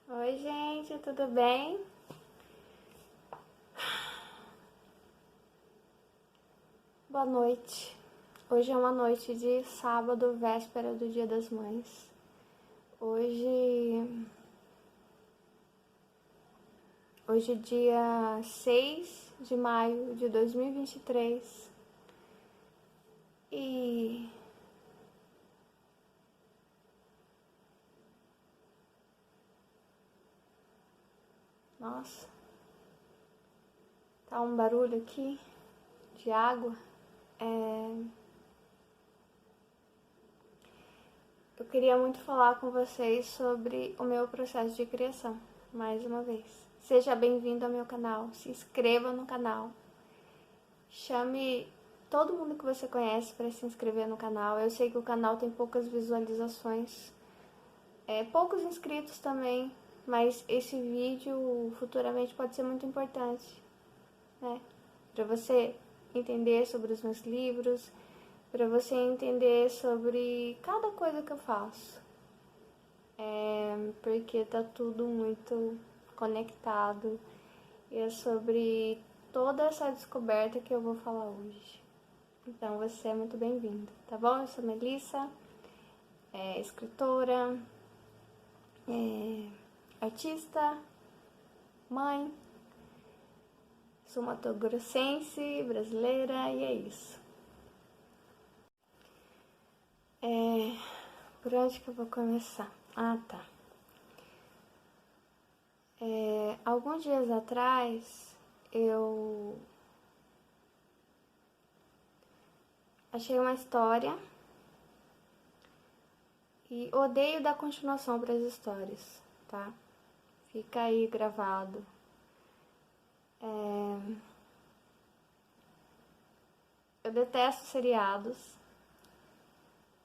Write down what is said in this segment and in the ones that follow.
Oi, gente, tudo bem? Boa noite. Hoje é uma noite de sábado, véspera do Dia das Mães. Hoje é dia 6 de maio de 2023 e nossa, tá um barulho aqui de água. Eu queria muito falar com vocês sobre o meu processo de criação, mais uma vez. Seja bem-vindo ao meu canal, se inscreva no canal, chame todo mundo que você conhece para se inscrever no canal. Eu sei que o canal tem poucas visualizações, poucos inscritos também, mas esse vídeo futuramente pode ser muito importante, né? Para você entender sobre os meus livros, para você entender sobre cada coisa que eu faço, porque tá tudo muito conectado e é sobre toda essa descoberta que eu vou falar hoje. Então você é muito bem-vindo, tá bom? Eu sou Melissa, escritora, artista, mãe, sou matogrossense, brasileira e é isso. Por onde que eu vou começar? Ah, tá. Alguns dias atrás eu achei uma história e odeio dar continuação para as histórias, tá? Fica aí gravado. Eu detesto seriados.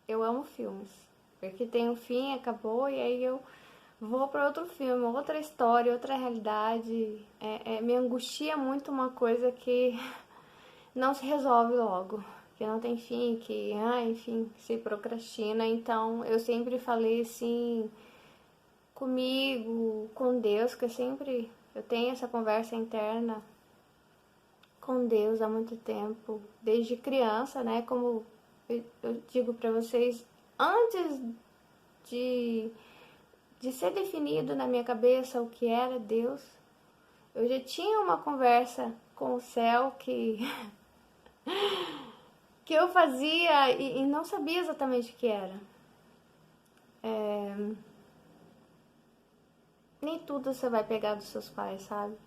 Eu amo filmes. Porque tem um fim, acabou, e aí eu vou para outro filme, outra história, outra realidade. Me angustia muito uma coisa que não se resolve logo. Que não tem fim, que, enfim, se procrastina. Então, eu sempre falei assim, comigo, com Deus, que eu tenho essa conversa interna com Deus há muito tempo, desde criança, né? Como eu digo para vocês, antes de, de ser definido na minha cabeça o que era Deus, eu já tinha uma conversa com o céu que eu fazia e não sabia exatamente o que era. Nem tudo você vai pegar dos seus pais, sabe?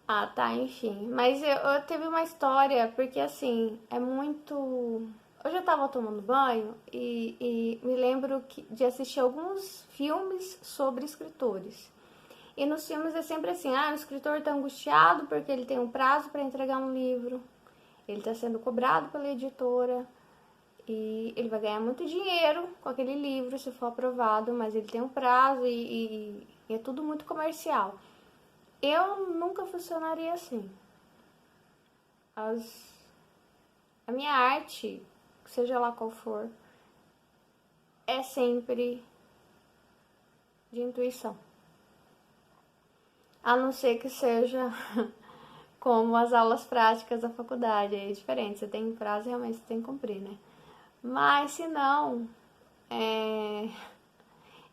Ah, tá, enfim. Mas eu teve uma história, porque assim, é muito. Hoje eu tava tomando banho e me lembro de assistir alguns filmes sobre escritores. E nos filmes é sempre assim, o escritor tá angustiado porque ele tem um prazo para entregar um livro, ele tá sendo cobrado pela editora e ele vai ganhar muito dinheiro com aquele livro se for aprovado, mas ele tem um prazo e é tudo muito comercial. Eu nunca funcionaria assim. A minha arte, seja lá qual for, é sempre de intuição. A não ser que seja como as aulas práticas da faculdade, é diferente, você tem prazo e realmente você tem que cumprir, né? Mas se não,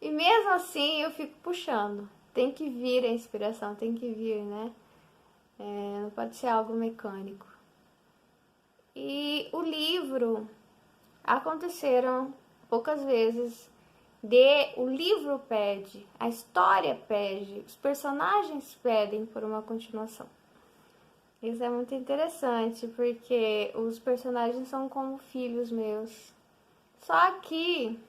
e mesmo assim eu fico puxando. Tem que vir a inspiração, tem que vir, né? Não pode ser algo mecânico. E o livro aconteceram poucas vezes o livro pede, a história pede, os personagens pedem por uma continuação. Isso é muito interessante, porque os personagens são como filhos meus. Só que,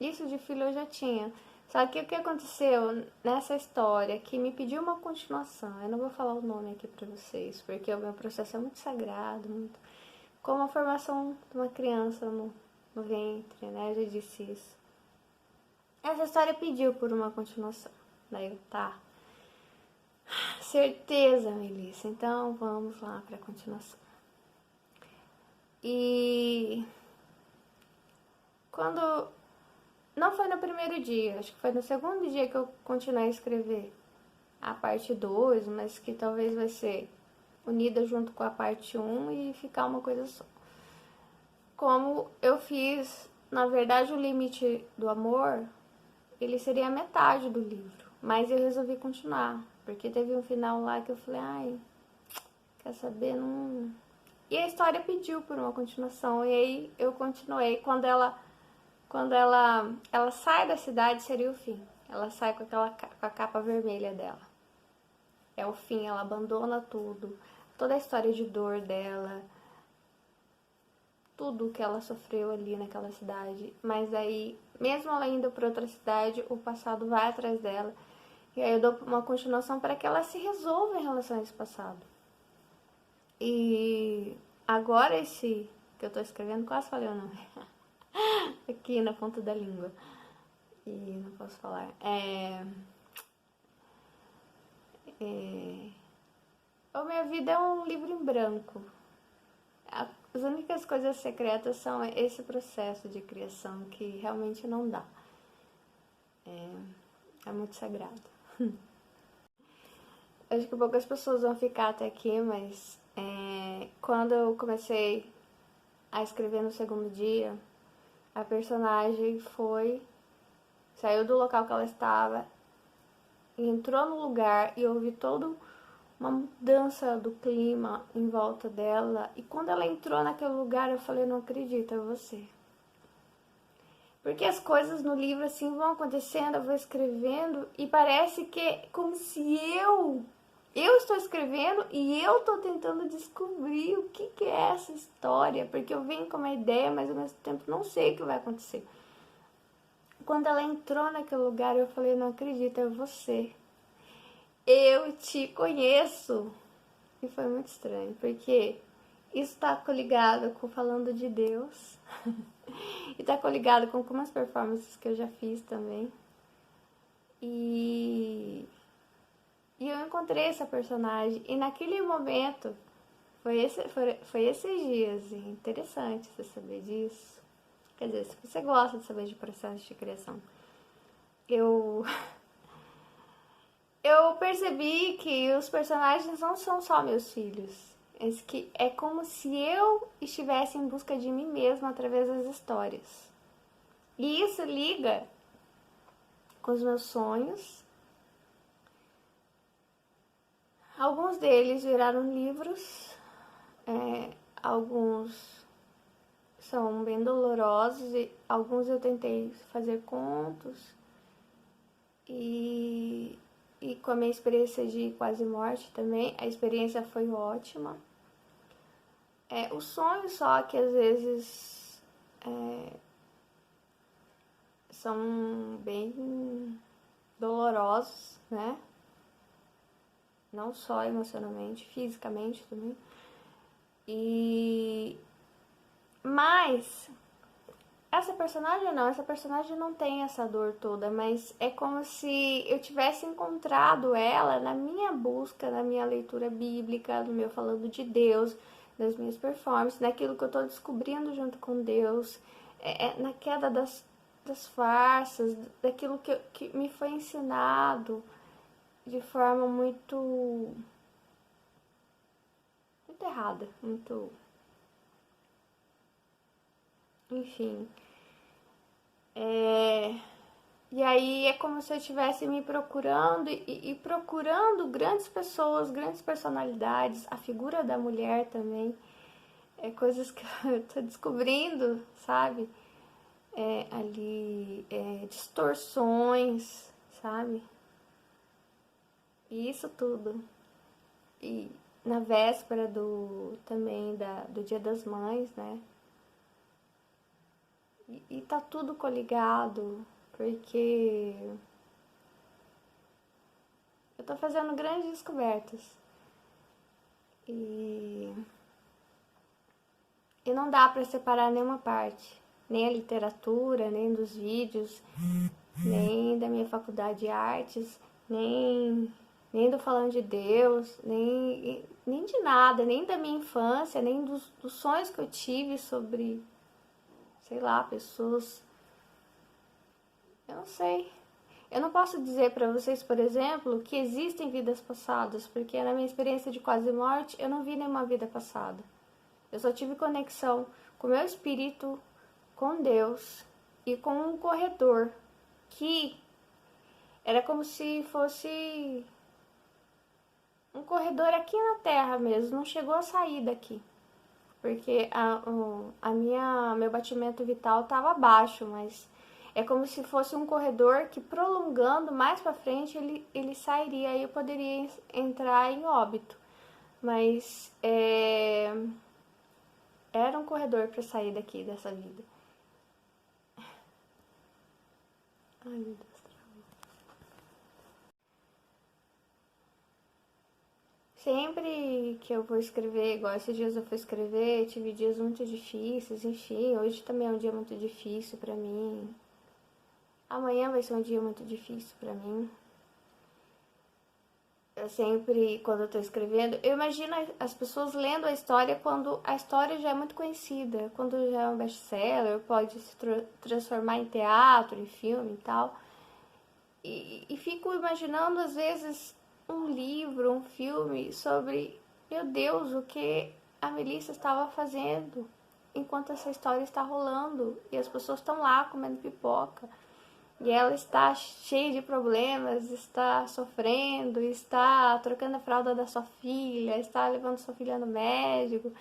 isso de filho eu já tinha. Só que o que aconteceu nessa história que me pediu uma continuação, eu não vou falar o nome aqui pra vocês, porque o meu processo é muito sagrado, muito como a formação de uma criança no ventre, né? Eu já disse isso. Essa história pediu por uma continuação. Daí eu, tá. Certeza, Melissa. Então vamos lá para a continuação. E quando Não foi no primeiro dia, acho que foi no segundo dia que eu continuei a escrever a parte 2, mas que talvez vai ser unida junto com a parte 1 e ficar uma coisa só. Como eu fiz, na verdade, o Limite do Amor, ele seria a metade do livro, mas eu resolvi continuar, porque teve um final lá que eu falei, ai, quer saber, não... E a história pediu por uma continuação, e aí eu continuei. Quando ela sai da cidade, seria o fim. Ela sai com com a capa vermelha dela. É o fim, ela abandona tudo, toda a história de dor dela, tudo que ela sofreu ali naquela cidade. Mas aí, mesmo ela indo para outra cidade, o passado vai atrás dela. E aí eu dou uma continuação para que ela se resolva em relação a esse passado. E agora esse que eu tô escrevendo, quase falei o nome. Aqui na ponta da língua. E não posso falar. A minha vida é um livro em branco. As únicas coisas secretas são esse processo de criação que realmente não dá. É muito sagrado. Acho que poucas pessoas vão ficar até aqui, mas quando eu comecei a escrever no segundo dia, a personagem saiu do local que ela estava, entrou no lugar e eu ouvi toda uma mudança do clima em volta dela. E quando ela entrou naquele lugar, eu falei, não acredito, é você. Porque as coisas no livro assim vão acontecendo, eu vou escrevendo e parece que é como se eu estou escrevendo e eu estou tentando descobrir o que é essa história, porque eu venho com uma ideia, mas ao mesmo tempo não sei o que vai acontecer. Quando ela entrou naquele lugar, eu falei, não acredito, é você. Eu te conheço. E foi muito estranho, porque isso tá coligado com falando de Deus. E tá coligado com algumas performances que eu já fiz também. E eu encontrei essa personagem. E naquele momento, foi esses dias. E interessante você saber disso. Quer dizer, se você gosta de saber de processo de criação. Eu percebi que os personagens não são só meus filhos. É como se eu estivesse em busca de mim mesma através das histórias. E isso liga com os meus sonhos. Alguns deles viraram livros, alguns são bem dolorosos e alguns eu tentei fazer contos. E com a minha experiência de quase morte também, a experiência foi ótima. Os sonhos só que às vezes são bem dolorosos, né? Não só emocionalmente, fisicamente também. Mas essa personagem não tem essa dor toda, mas é como se eu tivesse encontrado ela na minha busca, na minha leitura bíblica, no meu falando de Deus, nas minhas performances, naquilo que eu tô descobrindo junto com Deus, na queda das farsas, daquilo que me foi ensinado de forma muito errada, muito... Enfim. E aí é como se eu estivesse me procurando e procurando grandes pessoas, grandes personalidades, a figura da mulher também, coisas que eu tô descobrindo, sabe? Distorções, sabe? E isso tudo. E na véspera também do Dia das Mães, né? E tá tudo coligado, porque eu tô fazendo grandes descobertas. E não dá pra separar nenhuma parte. Nem a literatura, nem dos vídeos, nem da minha faculdade de artes, nem do Falando de Deus, nem de nada, nem da minha infância, nem dos sonhos que eu tive sobre, sei lá, pessoas Eu não sei. Eu não posso dizer para vocês, por exemplo, que existem vidas passadas, porque na minha experiência de quase morte, eu não vi nenhuma vida passada. Eu só tive conexão com o meu espírito, com Deus e com um corretor que era como se fosse um corredor aqui na Terra mesmo, não chegou a sair daqui. Porque meu batimento vital estava baixo, mas é como se fosse um corredor que, prolongando mais para frente, ele sairia e eu poderia entrar em óbito. Mas era um corredor para sair daqui, dessa vida. Ai, meu Deus. Sempre que eu vou escrever, igual esses dias eu fui escrever, tive dias muito difíceis, enfim, hoje também é um dia muito difícil pra mim. Amanhã vai ser um dia muito difícil pra mim. Eu sempre, quando eu tô escrevendo, eu imagino as pessoas lendo a história quando a história já é muito conhecida, quando já é um best-seller, pode se transformar em teatro, em filme e tal. E fico imaginando, às vezes, um livro, um filme sobre, meu Deus, o que a Melissa estava fazendo enquanto essa história está rolando e as pessoas estão lá comendo pipoca e ela está cheia de problemas, está sofrendo, está trocando a fralda da sua filha, está levando sua filha no médico,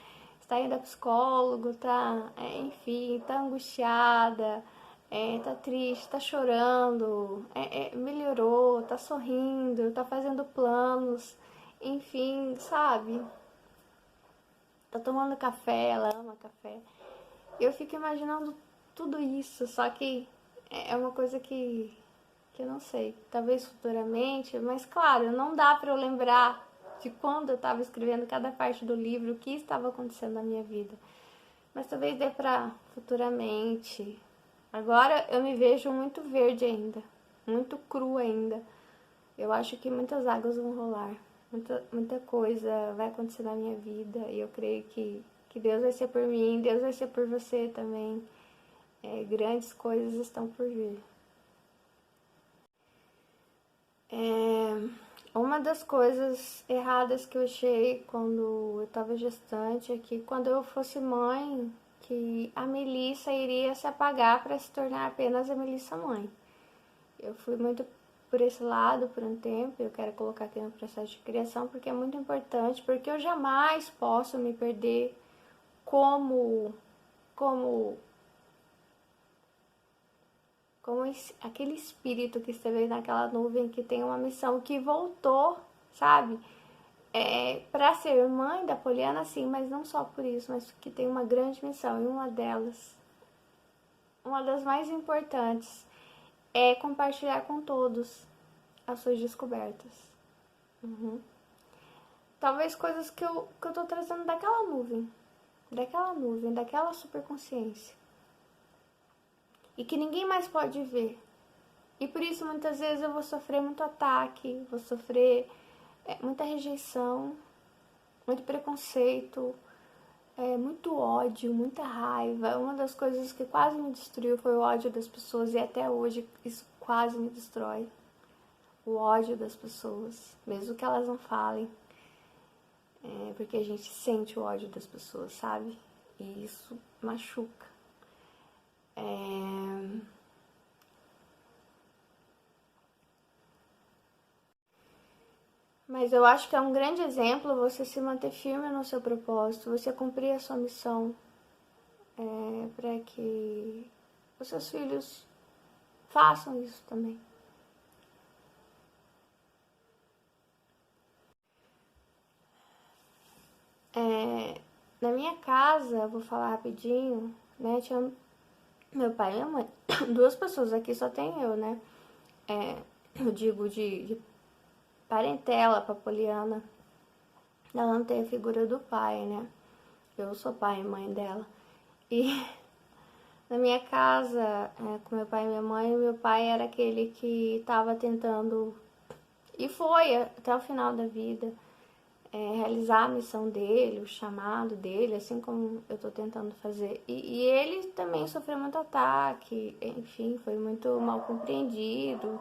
está indo a psicólogo, enfim, está angustiada, tá triste, tá chorando, melhorou, tá sorrindo, tá fazendo planos, enfim, sabe? Tá tomando café, ela ama café. Eu fico imaginando tudo isso, só que é uma coisa que eu não sei, talvez futuramente, mas claro, não dá para eu lembrar de quando eu estava escrevendo cada parte do livro, o que estava acontecendo na minha vida. Mas talvez dê para futuramente. Agora eu me vejo muito verde ainda, muito cru ainda. Eu acho que muitas águas vão rolar, muita coisa vai acontecer na minha vida e eu creio que Deus vai ser por mim, Deus vai ser por você também. Grandes coisas estão por vir. Uma das coisas erradas que eu achei quando eu estava gestante é que quando eu fosse mãe, que a Melissa iria se apagar para se tornar apenas a Melissa mãe. Eu fui muito por esse lado por um tempo, eu quero colocar aqui no processo de criação porque é muito importante, porque eu jamais posso me perder como aquele espírito que esteve naquela nuvem que tem uma missão que voltou, sabe? Para ser mãe da Poliana, sim, mas não só por isso, mas que tem uma grande missão e uma delas, uma das mais importantes, é compartilhar com todos as suas descobertas. Talvez coisas que eu tô trazendo daquela nuvem, daquela superconsciência. E que ninguém mais pode ver. E por isso muitas vezes eu vou sofrer muito ataque, vou sofrer muita rejeição, muito preconceito, muito ódio, muita raiva. Uma das coisas que quase me destruiu foi o ódio das pessoas e até hoje isso quase me destrói. O ódio das pessoas, mesmo que elas não falem. Porque a gente sente o ódio das pessoas, sabe? E isso machuca. Mas eu acho que é um grande exemplo você se manter firme no seu propósito, você cumprir a sua missão, para que os seus filhos façam isso também. Na minha casa, vou falar rapidinho, né? Tinha meu pai e minha mãe. Duas pessoas, aqui só tem eu, né? Eu digo de parentela pra Poliana. Ela não tem a figura do pai, né? Eu sou pai e mãe dela. E na minha casa, com meu pai e minha mãe, meu pai era aquele que tava tentando, e foi até o final da vida, realizar a missão dele, o chamado dele, assim como eu tô tentando fazer. E ele também sofreu muito ataque, enfim, foi muito mal compreendido,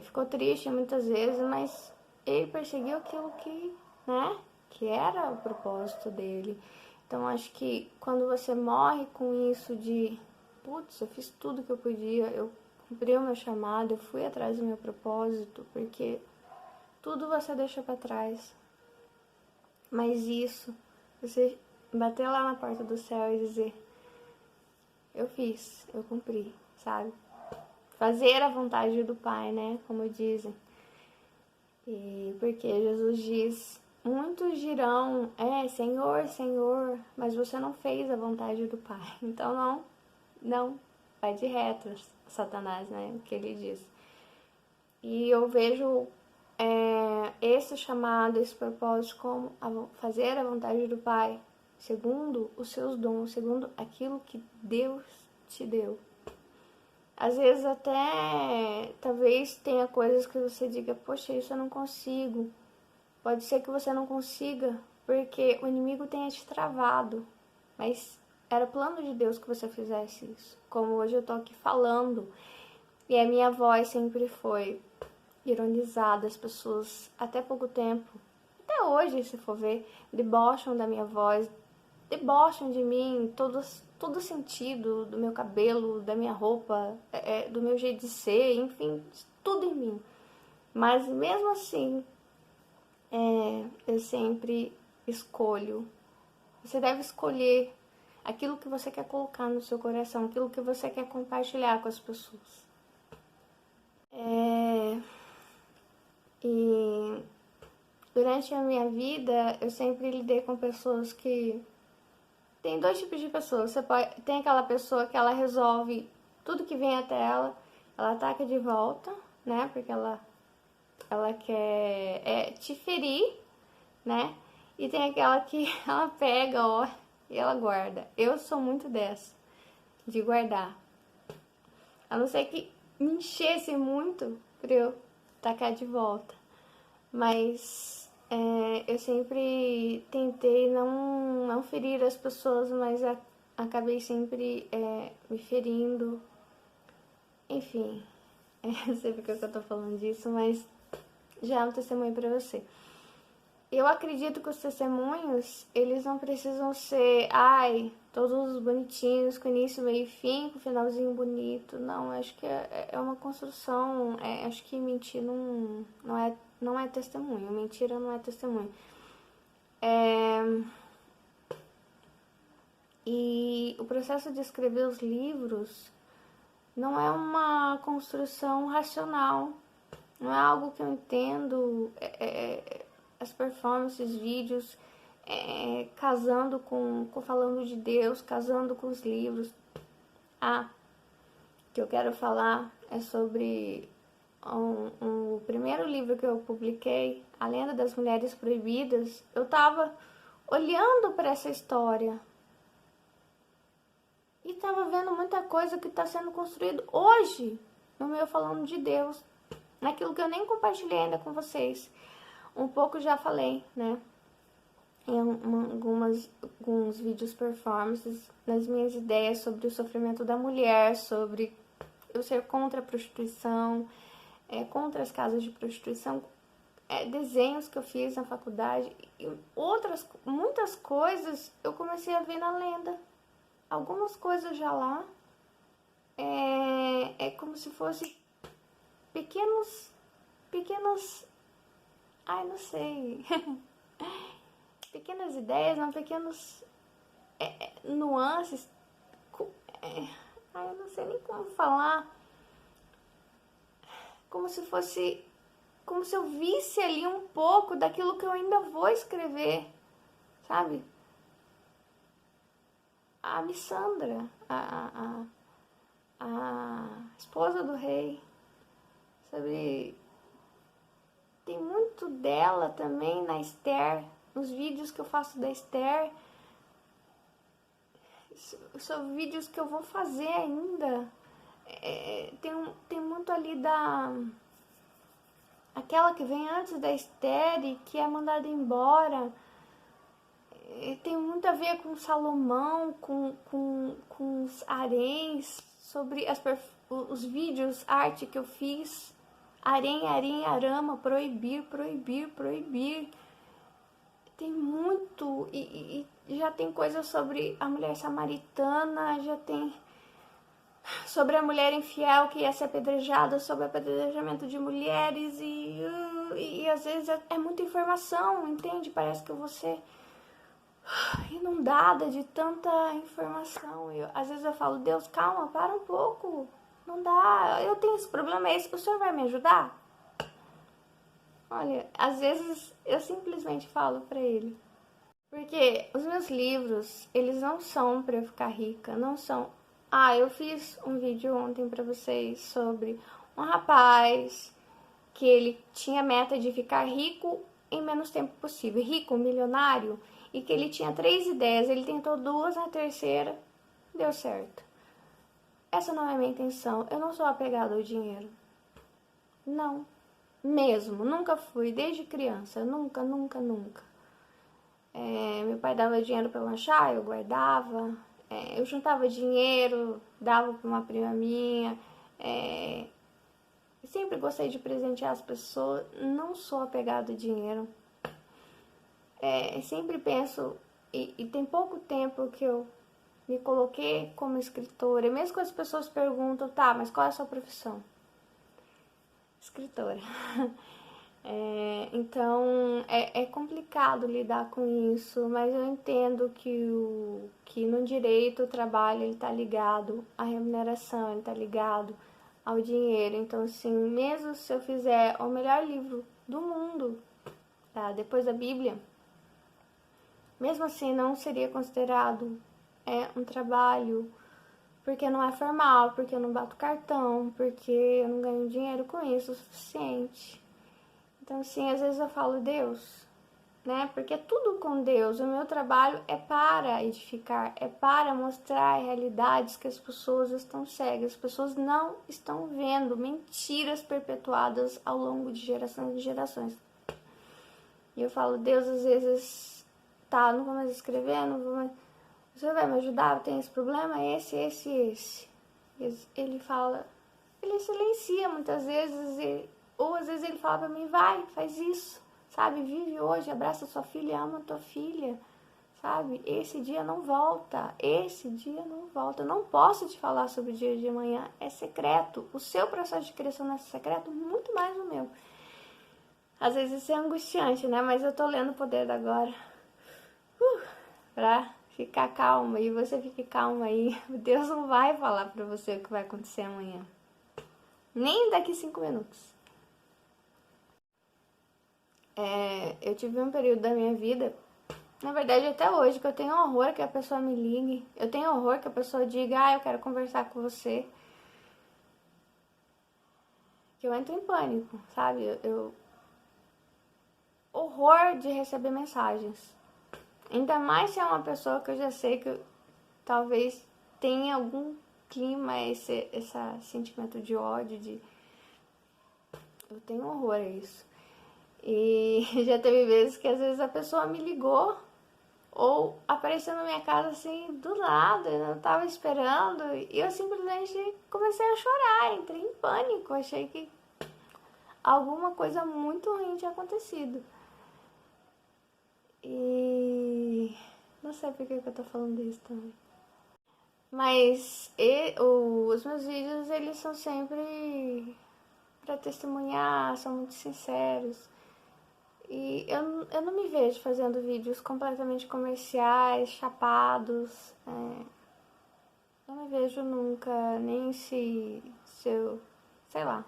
ficou triste muitas vezes, mas ele perseguiu aquilo que, né, que era o propósito dele. Então acho que quando você morre com isso de, putz, eu fiz tudo que eu podia, eu cumpri o meu chamado, eu fui atrás do meu propósito, porque tudo você deixa pra trás. Mas isso, você bater lá na porta do céu e dizer, eu fiz, eu cumpri, sabe? Fazer a vontade do Pai, né? Como dizem. E porque Jesus diz, muitos dirão, Senhor, Senhor, mas você não fez a vontade do Pai. Então não, vai de reto, Satanás, né? O que ele diz. E eu vejo esse chamado, esse propósito como fazer a vontade do Pai, segundo os seus dons, segundo aquilo que Deus te deu. Às vezes até, talvez tenha coisas que você diga, poxa, isso eu não consigo. Pode ser que você não consiga, porque o inimigo tenha te travado. Mas era plano de Deus que você fizesse isso. Como hoje eu tô aqui falando, e a minha voz sempre foi ironizada, as pessoas até pouco tempo, até hoje se for ver, debocham da minha voz, debocham de mim, todo sentido do meu cabelo, da minha roupa, do meu jeito de ser, enfim, tudo em mim. Mas mesmo assim, eu sempre escolho. Você deve escolher aquilo que você quer colocar no seu coração, aquilo que você quer compartilhar com as pessoas. E durante a minha vida, eu sempre lidei com pessoas que... Tem dois tipos de pessoas. Tem aquela pessoa que ela resolve tudo que vem até ela ataca de volta, né? Porque ela quer te ferir, né? E tem aquela que ela pega, ó, e ela guarda. Eu sou muito dessa, de guardar. A não ser que me enchesse muito pra eu tacar de volta. Mas eu sempre tentei não ferir as pessoas, mas acabei sempre me ferindo. Enfim, eu sei porque eu tô falando disso, mas já é um testemunho pra você. Eu acredito que os testemunhos, eles não precisam ser, todos bonitinhos, com início, meio e fim, com finalzinho bonito. Não, acho que é uma construção. Acho que mentir não é testemunho. Mentira não é testemunho. E o processo de escrever os livros não é uma construção racional. Não é algo que eu entendo. As performances, vídeos, casando com falando de Deus, casando com os livros. O que eu quero falar é sobre o primeiro livro que eu publiquei, A Lenda das Mulheres Proibidas. Eu tava olhando para essa história e tava vendo muita coisa que está sendo construído hoje no meu falando de Deus, naquilo que eu nem compartilhei ainda com vocês. Um pouco já falei, né? Em alguns vídeos performances, nas minhas ideias sobre o sofrimento da mulher, sobre eu ser contra a prostituição, contra as casas de prostituição, desenhos que eu fiz na faculdade e muitas coisas eu comecei a ver na lenda. Algumas coisas já lá é como se fosse pequenos, não sei, pequenas ideias, não, pequenos nuances, eu não sei nem como falar, como se eu visse ali um pouco daquilo que eu ainda vou escrever, sabe? A Missandra, a esposa do rei, sabe? Tem muito dela também na Esther, nos vídeos que eu faço da Esther. São vídeos que eu vou fazer ainda. Tem muito ali aquela que vem antes da Esther, que é mandada embora. E tem muito a ver com Salomão, com os haréns, sobre os vídeos, arte que eu fiz. Harém, harém, arama, proibir, proibir, proibir. Tem muito, e já tem coisa sobre a mulher samaritana, já tem sobre a mulher infiel que ia ser apedrejada, sobre apedrejamento de mulheres, e às vezes é muita informação, entende? Parece que você inundada de tanta informação. Às vezes eu falo, Deus, calma, para um pouco, não dá, eu tenho esse problema, o senhor vai me ajudar? Olha, às vezes eu simplesmente falo pra ele. Porque os meus livros, eles não são pra eu ficar rica, não são. Ah, eu fiz um vídeo ontem pra vocês sobre um rapaz que ele tinha meta de ficar rico em menos tempo possível. Rico, milionário, e que ele tinha 3 ideias, ele tentou 2, na terceira deu certo. Essa não é a minha intenção, eu não sou apegada ao dinheiro. Não. Mesmo, nunca fui, desde criança, nunca, nunca, nunca. Meu pai dava dinheiro para lanchar, eu guardava, eu juntava dinheiro, dava para uma prima minha, sempre gostei de presentear as pessoas, não sou apegada ao dinheiro. Sempre penso, e tem pouco tempo que eu me coloquei como escritora, e mesmo que as pessoas perguntam, tá, mas qual é a sua profissão? Escritora. Então é complicado lidar com isso, mas eu entendo que no direito o trabalho ele tá ligado à remuneração, ele tá ligado ao dinheiro. Então, assim, mesmo se eu fizer o melhor livro do mundo, tá, depois da Bíblia, mesmo assim não seria considerado um trabalho, porque não é formal, porque eu não bato cartão, porque eu não ganho dinheiro com isso o suficiente. Então, assim, às vezes eu falo, Deus, né? Porque tudo com Deus, o meu trabalho é para edificar, é para mostrar realidades que as pessoas estão cegas, as pessoas não estão vendo mentiras perpetuadas ao longo de gerações e gerações. E eu falo, Deus, às vezes, tá, não vou mais escrever, não vou mais... Você vai me ajudar? Eu tenho esse problema, esse. Ele fala, ele silencia muitas vezes, ou às vezes ele fala pra mim, vai, faz isso, sabe? Vive hoje, abraça sua filha, ama tua filha, sabe? Esse dia não volta, esse dia não volta. Eu não posso te falar sobre o dia de amanhã, é secreto. O seu processo de criação é secreto, muito mais o meu. Às vezes isso é angustiante, né? Mas eu tô lendo O Poder da Agora. Pra ficar calma, e você fique calma aí. Deus não vai falar pra você o que vai acontecer amanhã. Nem daqui 5 minutos. Eu tive um período da minha vida, na verdade até hoje, que eu tenho horror que a pessoa me ligue. Eu tenho horror que a pessoa diga, eu quero conversar com você. Que eu entro em pânico, sabe? Horror de receber mensagens. Ainda mais se é uma pessoa que eu já sei que talvez tenha algum clima, esse sentimento de ódio, eu tenho horror a isso. E já teve vezes que às vezes a pessoa me ligou ou apareceu na minha casa assim, do nada, eu não tava esperando, e eu simplesmente comecei a chorar, entrei em pânico, achei que alguma coisa muito ruim tinha acontecido. E não sei por que eu tô falando isso também. Mas os meus vídeos, eles são sempre pra testemunhar, são muito sinceros. E eu não me vejo fazendo vídeos completamente comerciais, chapados. Não me vejo nunca, nem se eu... sei lá.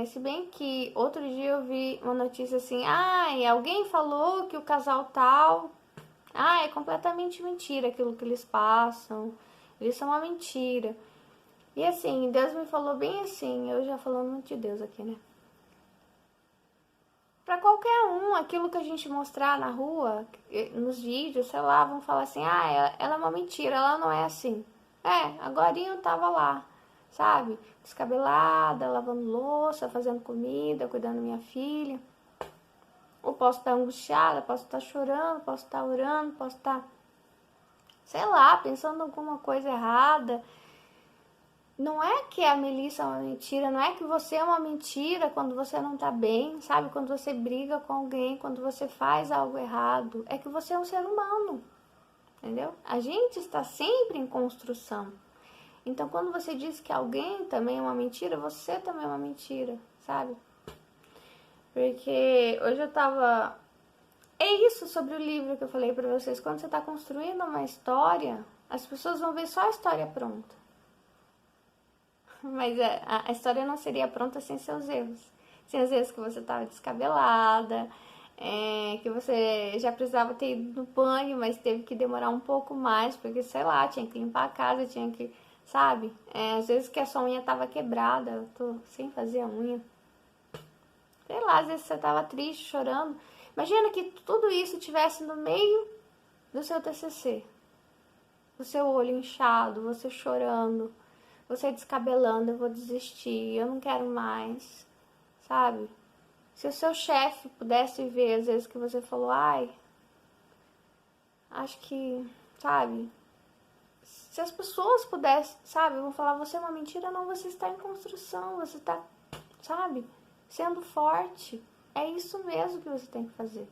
Se bem que outro dia eu vi uma notícia assim, alguém falou que o casal tal... é completamente mentira aquilo que eles passam. Eles são uma mentira. E assim, Deus me falou bem assim, eu já falando muito de Deus aqui, né? Pra qualquer um, aquilo que a gente mostrar na rua, nos vídeos, sei lá, vão falar assim, ela é uma mentira, ela não é assim. Agorinha eu tava lá, sabe? Descabelada, lavando louça, fazendo comida, cuidando da minha filha. Ou posso estar angustiada, posso estar chorando, posso estar orando, posso estar, sei lá, pensando em alguma coisa errada. Não é que a Melissa é uma mentira, não é que você é uma mentira quando você não tá bem, sabe? Quando você briga com alguém, quando você faz algo errado. É que você é um ser humano, entendeu? A gente está sempre em construção. Então, quando você diz que alguém também é uma mentira, você também é uma mentira, sabe? Porque hoje eu tava... É isso sobre o livro que eu falei pra vocês. Quando você tá construindo uma história, as pessoas vão ver só a história pronta. Mas a história não seria pronta sem seus erros. Sem os erros que você estava descabelada, que você já precisava ter ido no banho, mas teve que demorar um pouco mais, porque, sei lá, tinha que limpar a casa, tinha que, sabe? Às vezes que a sua unha estava quebrada, eu tô sem fazer a unha. Sei lá, às vezes você estava triste, chorando. Imagina que tudo isso tivesse no meio do seu TCC. O seu olho inchado, você chorando, você descabelando, eu vou desistir, eu não quero mais, sabe? Se o seu chefe pudesse ver às vezes que você falou, ai, acho que, sabe? Se as pessoas pudessem, sabe, vão falar, você é uma mentira, não, você está em construção, você está, sabe, sendo forte. É isso mesmo que você tem que fazer.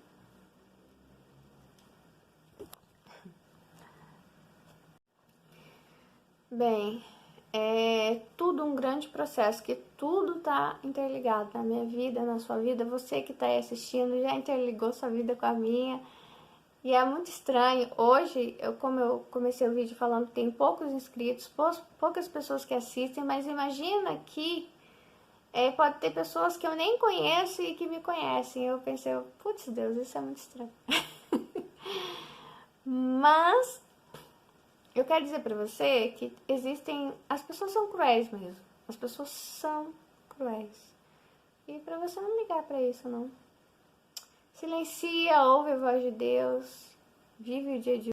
Bem, é tudo um grande processo, que tudo tá interligado na minha vida, na sua vida. Você que tá aí assistindo já interligou sua vida com a minha. E é muito estranho. Hoje, como eu comecei o vídeo falando que tem poucos inscritos, poucas pessoas que assistem, mas imagina que pode ter pessoas que eu nem conheço e que me conhecem. Eu pensei, putz, Deus, isso é muito estranho. Mas eu quero dizer pra você que existem... As pessoas são cruéis mesmo. As pessoas são cruéis. E pra você não ligar pra isso, não. Silencia, ouve a voz de Deus. Vive o dia de